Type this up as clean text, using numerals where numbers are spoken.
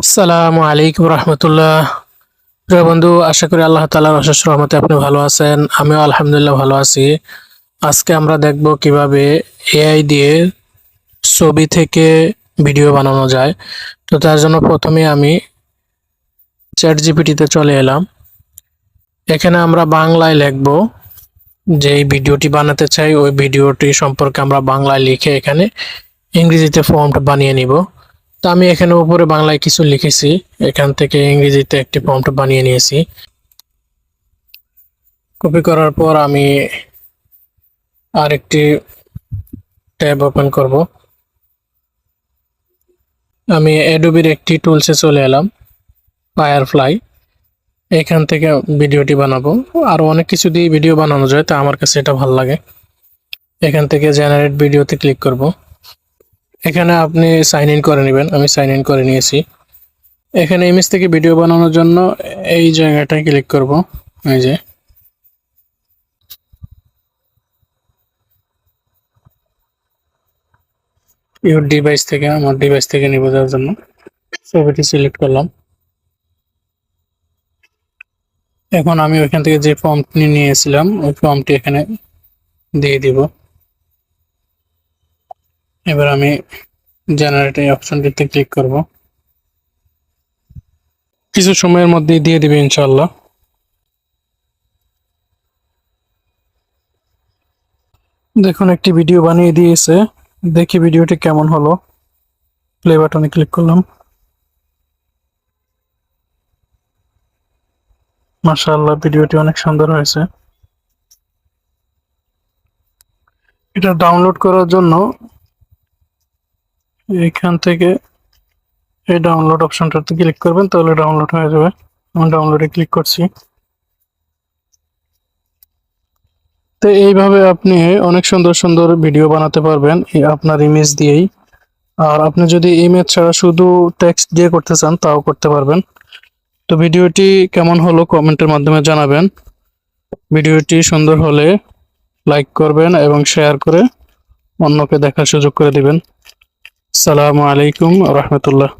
আসসালামু আলাইকুম রহমতুল্লাহ। প্রিয় বন্ধু, আশা করি আল্লাহ তাআলার অশেষ রহমতে আপনি ভালো আছেন। আমিও আলহামদুলিল্লাহ ভালো আছি। আজকে আমরা দেখব কিভাবে এআই দিয়ে ছবি থেকে ভিডিও বানানো যায়। তো তার জন্য প্রথমে আমি চ্যাট জিপিটিতে চলে এলাম। এখানে আমরা বাংলায় লিখব, যে ভিডিওটি বানাতে চাই ওই ভিডিওটি সম্পর্কে আমরা বাংলায় লিখে এখানে ইংরেজিতে ফর্মটা বানিয়ে নিব। তো আমি এখানে উপরে বাংলায় কিছু লিখেছি, এখান থেকে ইংরেজিতে একটি প্রম্পট বানিয়ে নিয়েছি। কপি করার পর আমি আরেকটি ট্যাব ওপেন করব। আমি অ্যাডোবির একটি টুলসে চলে এলাম, ফায়ারফ্লাই। এখান থেকে ভিডিওটি বানাবো। আরও অনেক কিছু দিয়ে ভিডিও বানানো যায়, তা আমার কাছে এটা ভালো লাগে। এখান থেকে জেনারেট ভিডিওতে ক্লিক করব। এখানে আপনি সাইন ইন করে নেবেন, আমি সাইন ইন করে নিয়েছি। এখানে ইমেজ থেকে ভিডিও বানানোর জন্য এই জায়গাটায় ক্লিক করব। এই যে ইউর ডিভাইস থেকে, আমার ডিভাইস থেকে নিব, যার জন্য ছবিটি সিলেক্ট করলাম। এখন আমি ওইখান থেকে যে ফর্মটি নিয়েছিলাম ওই ফর্মটি এখানে দিয়ে দিব। এবার আমি জেনারেট এই অপশনটিতে ক্লিক করব। কিছু সময়ের মধ্যেই দিয়ে দিবে ইনশাআল্লাহ। দেখুন, একটি ভিডিও বানিয়ে দিয়েছে। দেখি ভিডিওটি কেমন হলো। প্লে বাটনে ক্লিক করলাম। মাশাআল্লাহ, ভিডিওটি অনেক সুন্দর হয়েছে। এটা ডাউনলোড করার জন্য এখান থেকে এই ডাউনলোড অপশনটাতে ক্লিক করবেন, তাহলে ডাউনলোড হয়ে যাবে। আমি ডাউনলোডে ক্লিক করছি। তো এইভাবে আপনি অনেক সুন্দর সুন্দর ভিডিও বানাতে পারবেন আপনার ইমেজ দিয়েই। আর আপনি যদি ইমেজ ছাড়া শুধু টেক্সট দিয়ে করতে চান তাও করতে পারবেন। তো ভিডিওটি কেমন হলো কমেন্টের মাধ্যমে জানাবেন। ভিডিওটি সুন্দর হলে লাইক করবেন এবং শেয়ার করে অন্যকে দেখার সুযোগ করে দিবেন। আসসালামু আলাইকুম রহমতুল্লাহ।